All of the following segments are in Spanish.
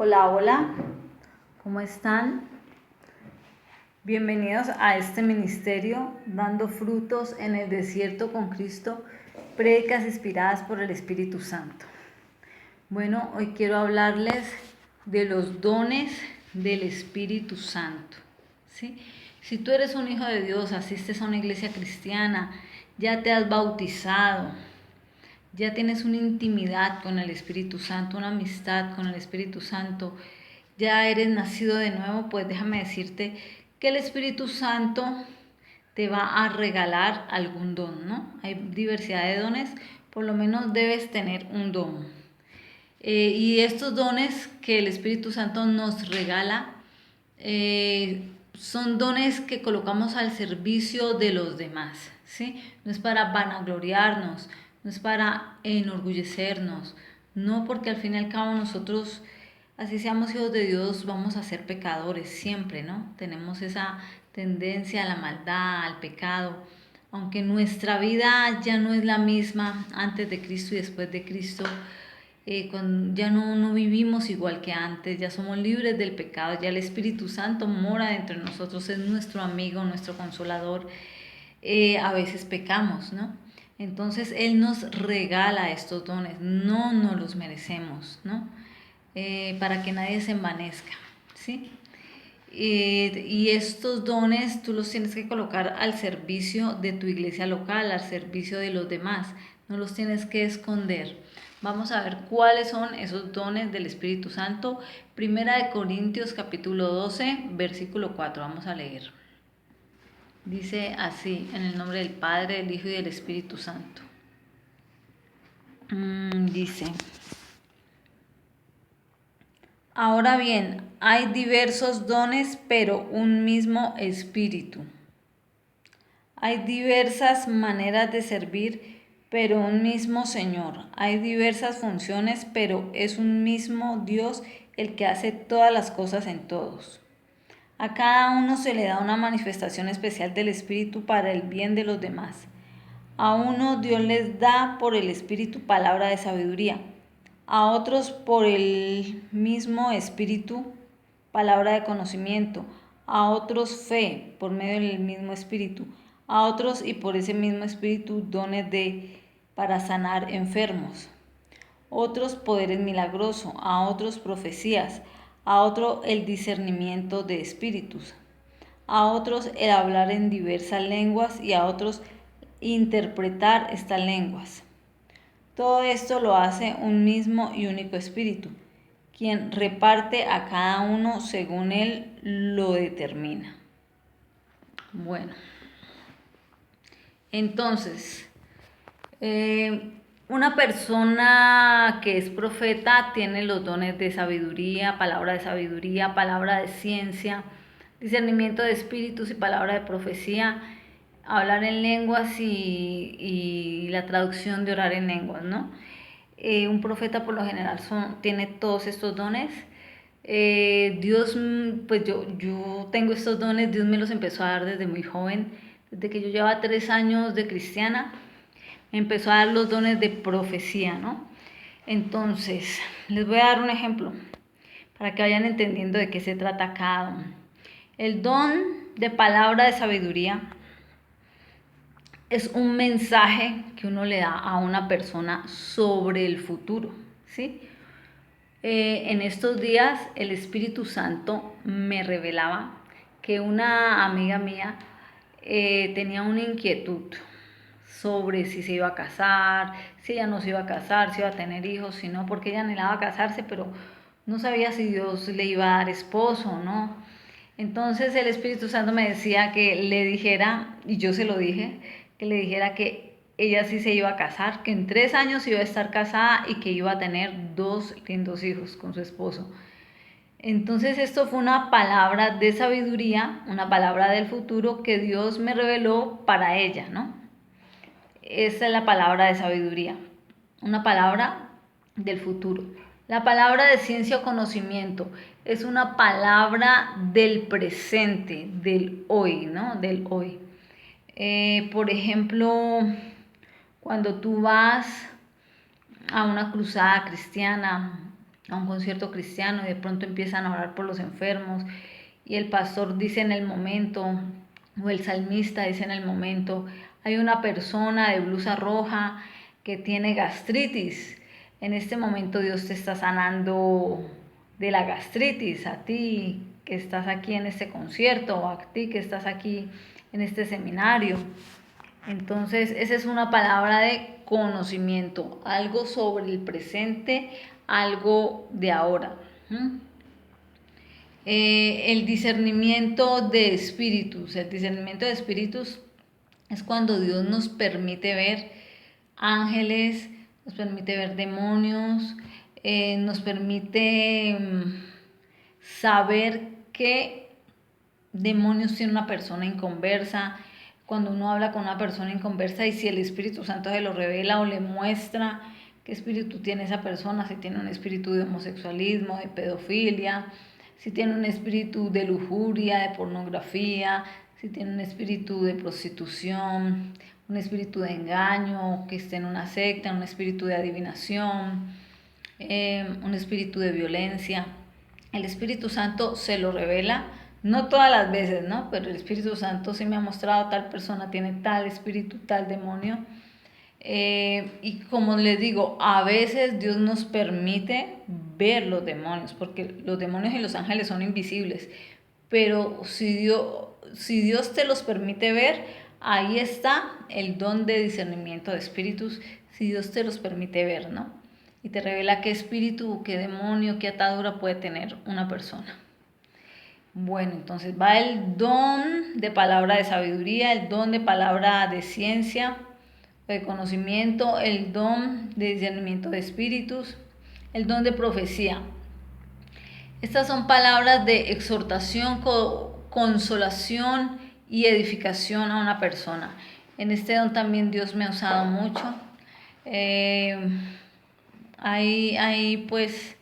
Hola, hola, ¿cómo están? Bienvenidos a este ministerio, Dando Frutos en el Desierto con Cristo, prédicas inspiradas por el Espíritu Santo. Bueno, hoy quiero hablarles de los dones del Espíritu Santo, ¿sí? Si tú eres un hijo de Dios, asistes a una iglesia cristiana, ya te has bautizado, ya tienes una intimidad con el Espíritu Santo, una amistad con el Espíritu Santo, ya eres nacido de nuevo, pues déjame decirte que el Espíritu Santo te va a regalar algún don, ¿no? Hay diversidad de dones, por lo menos debes tener un don. Y estos dones que el Espíritu Santo nos regala son dones que colocamos al servicio de los demás, ¿sí? No es para vanagloriarnos, no es para enorgullecernos, no, porque al fin y al cabo nosotros, así seamos hijos de Dios, vamos a ser pecadores siempre, ¿no? Tenemos esa tendencia a la maldad, al pecado, aunque nuestra vida ya no es la misma antes de Cristo y después de Cristo. Ya no vivimos igual que antes, ya somos libres del pecado, ya el Espíritu Santo mora dentro de nosotros, es nuestro amigo, nuestro consolador. A veces pecamos, ¿no? Entonces Él nos regala estos dones, no nos los merecemos, ¿no? Para que nadie se envanezca, ¿sí? Y estos dones tú los tienes que colocar al servicio de tu iglesia local, al servicio de los demás, no los tienes que esconder. Vamos a ver cuáles son esos dones del Espíritu Santo. Primera de Corintios capítulo 12, versículo 4, vamos a leer. Dice así, en el nombre del Padre, del Hijo y del Espíritu Santo. Dice: ahora bien, hay diversos dones, pero un mismo Espíritu. Hay diversas maneras de servir, pero un mismo Señor. Hay diversas funciones, pero es un mismo Dios el que hace todas las cosas en todos. A cada uno se le da una manifestación especial del Espíritu para el bien de los demás. A uno Dios les da por el Espíritu palabra de sabiduría, a otros por el mismo Espíritu palabra de conocimiento, a otros fe por medio del mismo Espíritu, a otros y por ese mismo Espíritu dones para sanar enfermos, otros poderes milagrosos, a otros profecías, a otro el discernimiento de espíritus, a otros el hablar en diversas lenguas y a otros interpretar estas lenguas. Todo esto lo hace un mismo y único Espíritu, quien reparte a cada uno según Él lo determina. Bueno, entonces, una persona que es profeta tiene los dones de sabiduría, palabra de ciencia, discernimiento de espíritus y palabra de profecía, hablar en lenguas y la traducción de orar en lenguas, ¿no? Un profeta por lo general tiene todos estos dones. Dios, pues yo tengo estos dones, Dios me los empezó a dar desde muy joven, desde que yo llevaba 3 años de cristiana, me empezó a dar los dones de profecía, ¿no? Entonces, les voy a dar un ejemplo para que vayan entendiendo de qué se trata cada don. El don de palabra de sabiduría es un mensaje que uno le da a una persona sobre el futuro, ¿sí? En estos días el Espíritu Santo me revelaba que una amiga mía tenía una inquietud sobre si se iba a casar, si ella no se iba a casar, si iba a tener hijos, si no, porque ella anhelaba casarse, pero no sabía si Dios le iba a dar esposo o no. Entonces el Espíritu Santo me decía que le dijera, y yo se lo dije, que le dijera que ella sí se iba a casar, que en 3 años iba a estar casada y que iba a tener 2 lindos hijos con su esposo. Entonces esto fue una palabra de sabiduría, una palabra del futuro que Dios me reveló para ella, ¿no? Esa es la palabra de sabiduría, una palabra del futuro. La palabra de ciencia o conocimiento es una palabra del presente, del hoy, ¿no? Del hoy. Por ejemplo, cuando tú vas a una cruzada cristiana a un concierto cristiano y de pronto empiezan a orar por los enfermos y el pastor dice en el momento, o el salmista dice en el momento, hay una persona de blusa roja que tiene gastritis. En este momento Dios te está sanando de la gastritis, a ti que estás aquí en este concierto, o a ti que estás aquí en este seminario. Entonces, esa es una palabra de conocimiento, algo sobre el presente, algo de ahora. El discernimiento de espíritus. El discernimiento de espíritus es cuando Dios nos permite ver ángeles, nos permite ver demonios, nos permite saber qué demonios tiene una persona inconversa. Cuando uno habla con una persona inconversa y si el Espíritu Santo se lo revela o le muestra qué espíritu tiene esa persona, si tiene un espíritu de homosexualismo, de pedofilia, si tiene un espíritu de lujuria, de pornografía, si tiene un espíritu de prostitución, un espíritu de engaño, que esté en una secta, un espíritu de adivinación, un espíritu de violencia. El Espíritu Santo se lo revela, no todas las veces, ¿no? Pero el Espíritu Santo sí me ha mostrado tal persona tiene tal espíritu, tal demonio. Y como les digo, a veces Dios nos permite ver los demonios, porque los demonios y los ángeles son invisibles, pero si Dios te los permite ver, ahí está el don de discernimiento de espíritus, si Dios te los permite ver, ¿no? Y te revela qué espíritu, qué demonio, qué atadura puede tener una persona. Bueno, entonces va el don de palabra de sabiduría, el don de palabra de ciencia, de conocimiento, el don de discernimiento de espíritus, el don de profecía. Estas son palabras de exhortación, consolación y edificación a una persona. En este don también Dios me ha usado mucho. Hay pues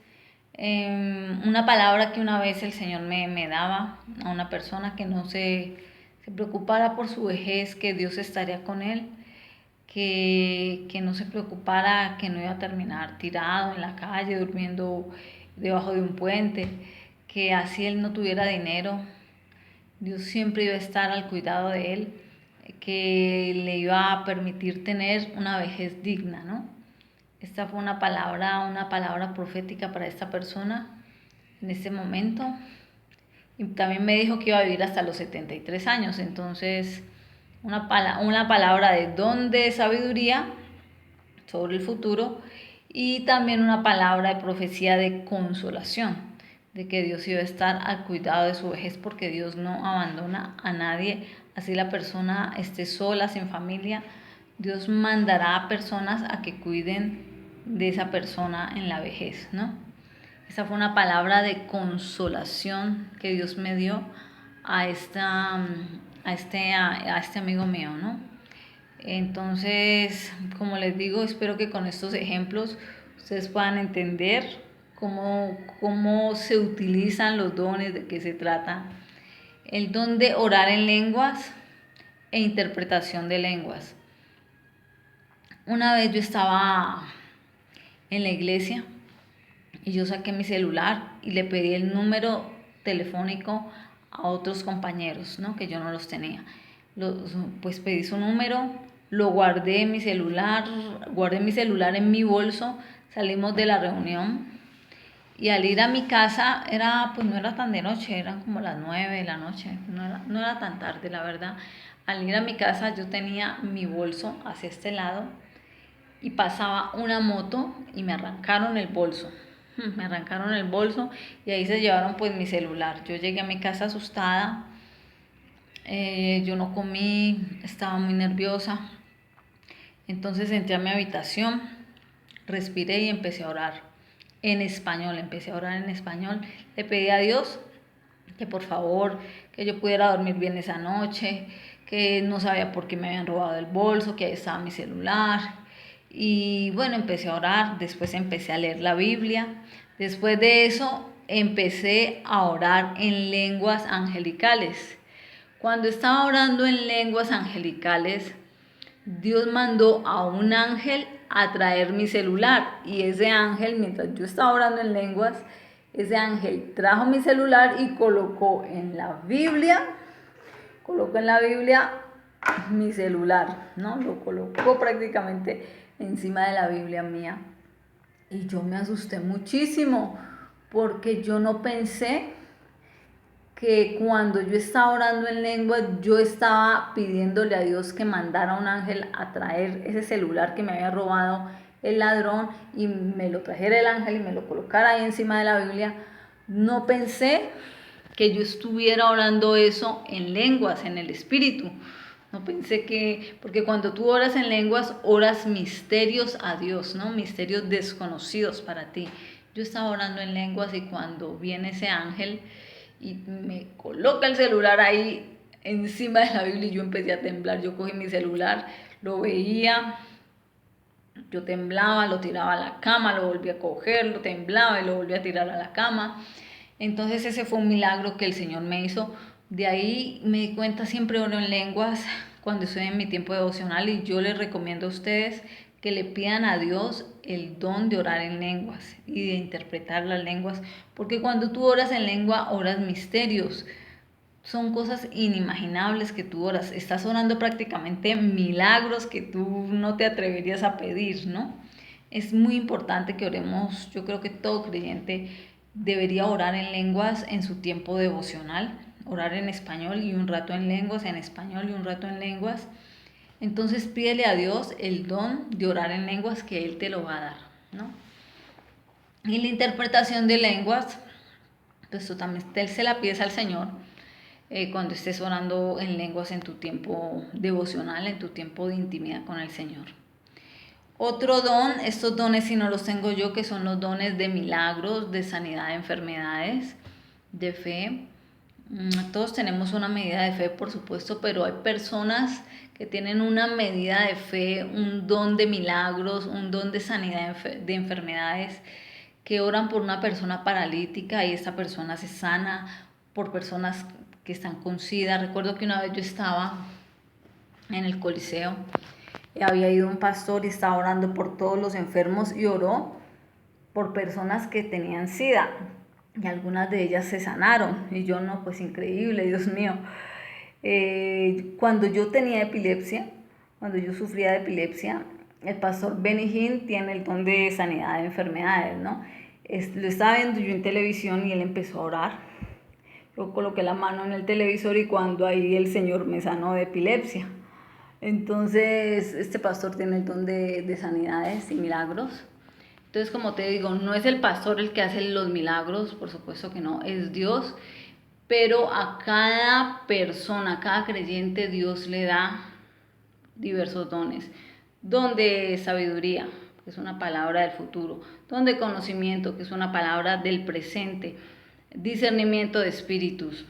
una palabra que una vez el Señor me daba a una persona que no se preocupara por su vejez, que Dios estaría con él, que no se preocupara que no iba a terminar tirado en la calle, durmiendo debajo de un puente, que así él no tuviera dinero, Dios siempre iba a estar al cuidado de él, que le iba a permitir tener una vejez digna, ¿no? Esta fue una palabra profética para esta persona en este momento. Y también me dijo que iba a vivir hasta los 73 años. Entonces, una palabra de don de sabiduría sobre el futuro y también una palabra de profecía de consolación, de que Dios iba a estar al cuidado de su vejez porque Dios no abandona a nadie. Así la persona esté sola, sin familia, Dios mandará a personas a que cuiden de esa persona en la vejez, ¿no? Esa fue una palabra de consolación que Dios me dio a este amigo mío, ¿no? Entonces, como les digo, espero que con estos ejemplos ustedes puedan entender cómo se utilizan los dones, de qué se trata. El don de orar en lenguas e interpretación de lenguas. Una vez yo estaba en la iglesia y yo saqué mi celular y le pedí el número telefónico a otros compañeros, ¿no? Que yo no los tenía. Pues pedí su número, lo guardé en mi celular en mi bolso, salimos de la reunión y al ir a mi casa pues no era tan de noche, eran como las 9 de la noche, no era tan tarde, la verdad. Al ir a mi casa yo tenía mi bolso hacia este lado y pasaba una moto y me arrancaron el bolso. Me arrancaron el bolso y ahí se llevaron pues mi celular. Yo llegué a mi casa asustada, yo no comí, estaba muy nerviosa. Entonces entré a mi habitación, respiré y empecé a orar en español. Empecé a orar en español. Le pedí a Dios que por favor, que yo pudiera dormir bien esa noche, que no sabía por qué me habían robado el bolso, que ahí estaba mi celular. Y bueno, empecé a orar, después empecé a leer la Biblia. Después de eso empecé a orar en lenguas angelicales. Cuando estaba orando en lenguas angelicales, Dios mandó a un ángel a traer mi celular. Y ese ángel, mientras yo estaba orando en lenguas, ese ángel trajo mi celular y colocó en la Biblia mi celular, ¿no? Lo colocó prácticamente encima de la Biblia mía. Y yo me asusté muchísimo porque yo no pensé que cuando yo estaba orando en lengua, yo estaba pidiéndole a Dios que mandara un ángel a traer ese celular que me había robado el ladrón y me lo trajera el ángel y me lo colocara ahí encima de la Biblia. No pensé que yo estuviera orando eso en lenguas, en el espíritu. No pensé que, porque cuando tú oras en lenguas, oras misterios a Dios, ¿no? Misterios desconocidos para ti. Yo estaba orando en lenguas y cuando viene ese ángel y me coloca el celular ahí encima de la Biblia y yo empecé a temblar. Yo cogí mi celular, lo veía, yo temblaba, lo tiraba a la cama, lo volví a coger, lo temblaba y lo volví a tirar a la cama. Entonces ese fue un milagro que el Señor me hizo. De ahí me di cuenta, siempre oro en lenguas cuando estoy en mi tiempo devocional y yo les recomiendo a ustedes que le pidan a Dios el don de orar en lenguas y de interpretar las lenguas, porque cuando tú oras en lengua, oras misterios. Son cosas inimaginables que tú oras. Estás orando prácticamente milagros que tú no te atreverías a pedir, ¿no? Es muy importante que oremos. Yo creo que todo creyente debería orar en lenguas en su tiempo devocional, orar en español y un rato en lenguas, en español y un rato en lenguas. Entonces pídele a Dios el don de orar en lenguas que Él te lo va a dar, ¿no? Y la interpretación de lenguas, pues tú también se la pides al Señor cuando estés orando en lenguas en tu tiempo devocional, en tu tiempo de intimidad con el Señor. Otro don, estos dones si no los tengo yo, que son los dones de milagros, de sanidad de enfermedades, de fe. Todos tenemos una medida de fe, por supuesto, pero hay personas que tienen una medida de fe, un don de milagros, un don de sanidad de enfermedades, que oran por una persona paralítica y esta persona se sana, por personas que están con SIDA. Recuerdo que una vez yo estaba en el Coliseo, había ido un pastor y estaba orando por todos los enfermos y oró por personas que tenían SIDA y algunas de ellas se sanaron y yo no, pues increíble, Dios mío. Cuando yo tenía epilepsia, cuando yo sufría de epilepsia, el pastor Benny Hinn tiene el don de sanidad de enfermedades, ¿no? Lo estaba viendo yo en televisión y él empezó a orar. Yo coloqué la mano en el televisor y cuando ahí el Señor me sanó de epilepsia. Entonces, este pastor tiene el don de sanidades y milagros. Entonces, como te digo, no es el pastor el que hace los milagros, por supuesto que no, es Dios. Pero a cada persona, a cada creyente, Dios le da diversos dones. Don de sabiduría, que es una palabra del futuro. Don de conocimiento, que es una palabra del presente. Discernimiento de espíritus.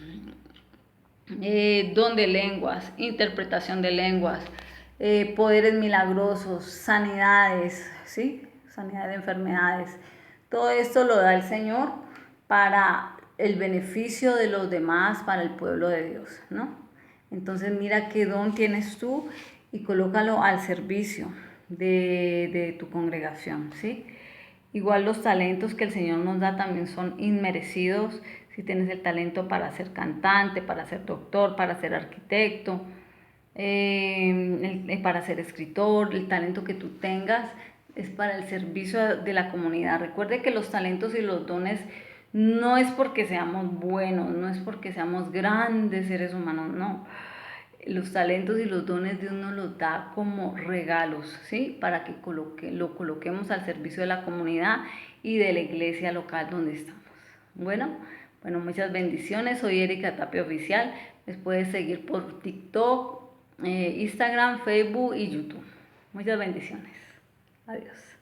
Don de lenguas, interpretación de lenguas, poderes milagrosos, sanidades, ¿sí? Sanidad de enfermedades. Todo esto lo da el Señor para el beneficio de los demás, para el pueblo de Dios, ¿no? Entonces mira qué don tienes tú y colócalo al servicio de tu congregación, ¿sí? Igual los talentos que el Señor nos da también son inmerecidos. Si tienes el talento para ser cantante, para ser doctor, para ser arquitecto, para ser escritor, el talento que tú tengas es para el servicio de la comunidad. Recuerde que los talentos y los dones no es porque seamos buenos, no es porque seamos grandes seres humanos, no. Los talentos y los dones Dios nos los da como regalos, ¿sí? Para que lo coloquemos al servicio de la comunidad y de la iglesia local donde estamos. Bueno, muchas bendiciones. Soy Erika Tapia Oficial. Les puedes seguir por TikTok, Instagram, Facebook y YouTube. Muchas bendiciones. Adiós.